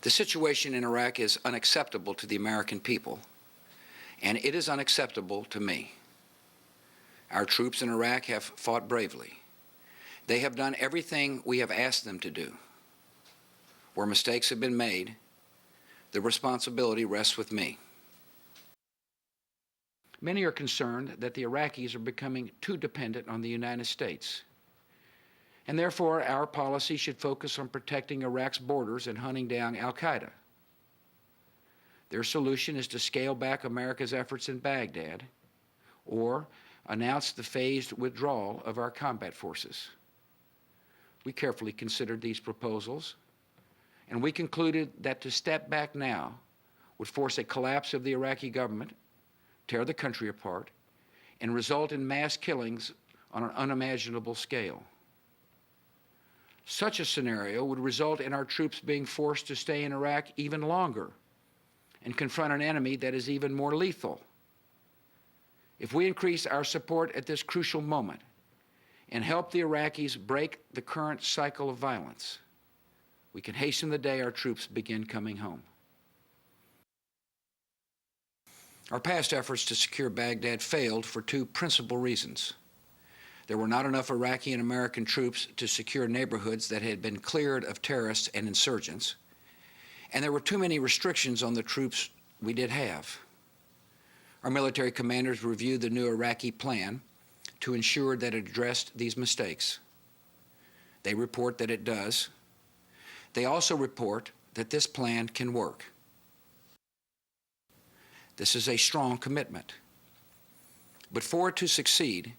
The situation in Iraq is unacceptable to the American people, and it is unacceptable to me. Our troops in Iraq have fought bravely. They have done everything we have asked them to do. Where mistakes have been made, the responsibility rests with me. Many are concerned that the Iraqis are becoming too dependent on the United States, and therefore our policy should focus on protecting Iraq's borders and hunting down al-Qaida. Their solution is to scale back America's efforts in Baghdad or announce the phased withdrawal of our combat forces. We carefully considered these proposals, and we concluded that to step back now would force a collapse of the Iraqi government, tear the country apart, and result in mass killings on an unimaginable scale. Such a scenario would result in our troops being forced to stay in Iraq even longer and confront an enemy that is even more lethal. If we increase our support at this crucial moment and help the Iraqis break the current cycle of violence, we can hasten the day our troops begin coming home. Our past efforts to secure Baghdad failed for two principal reasons. There were not enough Iraqi and American troops to secure neighborhoods that had been cleared of terrorists and insurgents, and there were too many restrictions on the troops we did have. Our military commanders reviewed the new Iraqi plan to ensure that it addressed these mistakes. They report that it does. They also report that this plan can work. This is a strong commitment. But for it to succeed,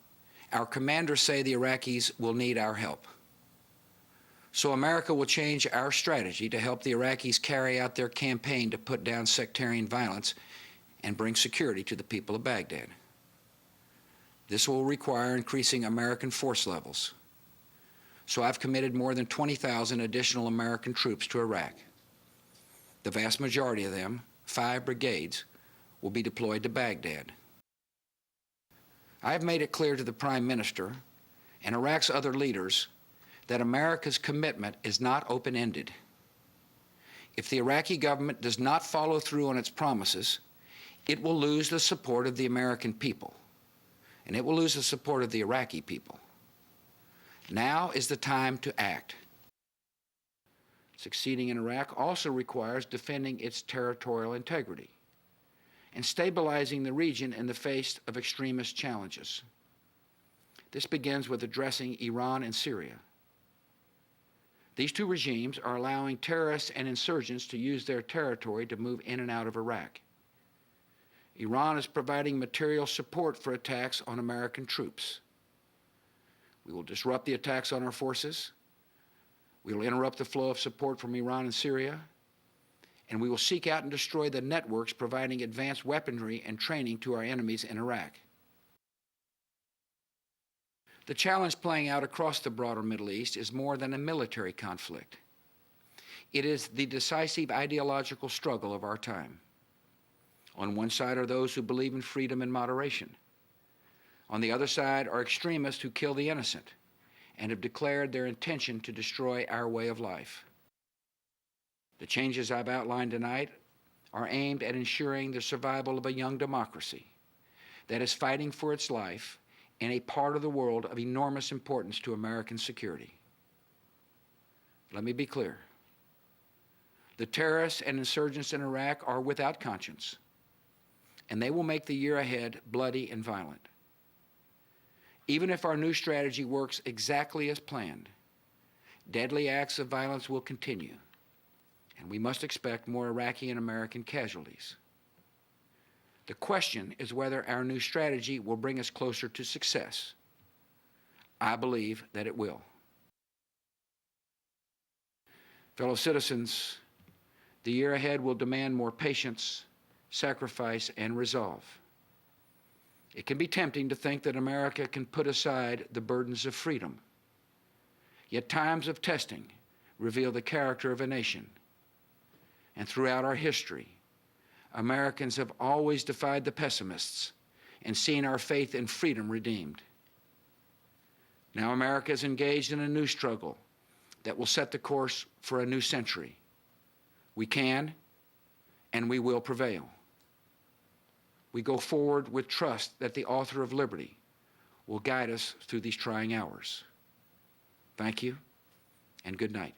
our commanders say the Iraqis will need our help. So America will change our strategy to help the Iraqis carry out their campaign to put down sectarian violence and bring security to the people of Baghdad. This will require increasing American force levels. So I've committed more than 20,000 additional American troops to Iraq. The vast majority of them, 5 brigades, will be deployed to Baghdad. I have made it clear to the Prime Minister and Iraq's other leaders that America's commitment is not open-ended. If the Iraqi government does not follow through on its promises, it will lose the support of the American people, and it will lose the support of the Iraqi people. Now is the time to act. Succeeding in Iraq also requires defending its territorial integrity and stabilizing the region in the face of extremist challenges. This begins with addressing Iran and Syria. These two regimes are allowing terrorists and insurgents to use their territory to move in and out of Iraq. Iran is providing material support for attacks on American troops. We will disrupt the attacks on our forces. We will interrupt the flow of support from Iran and Syria. And we will seek out and destroy the networks providing advanced weaponry and training to our enemies in Iraq. The challenge playing out across the broader Middle East is more than a military conflict. It is the decisive ideological struggle of our time. On one side are those who believe in freedom and moderation. On the other side are extremists who kill the innocent and have declared their intention to destroy our way of life. The changes I've outlined tonight are aimed at ensuring the survival of a young democracy that is fighting for its life in a part of the world of enormous importance to American security. Let me be clear. The terrorists and insurgents in Iraq are without conscience, and they will make the year ahead bloody and violent. Even if our new strategy works exactly as planned, deadly acts of violence will continue, and we must expect more Iraqi and American casualties. The question is whether our new strategy will bring us closer to success. I believe that it will. Fellow citizens, the year ahead will demand more patience, sacrifice, and resolve. It can be tempting to think that America can put aside the burdens of freedom. Yet times of testing reveal the character of a nation. And throughout our history, Americans have always defied the pessimists and seen our faith in freedom redeemed. Now America is engaged in a new struggle that will set the course for a new century, We can and we will prevail. We go forward with trust that the author of liberty will guide us through these trying hours. Thank you, and good night.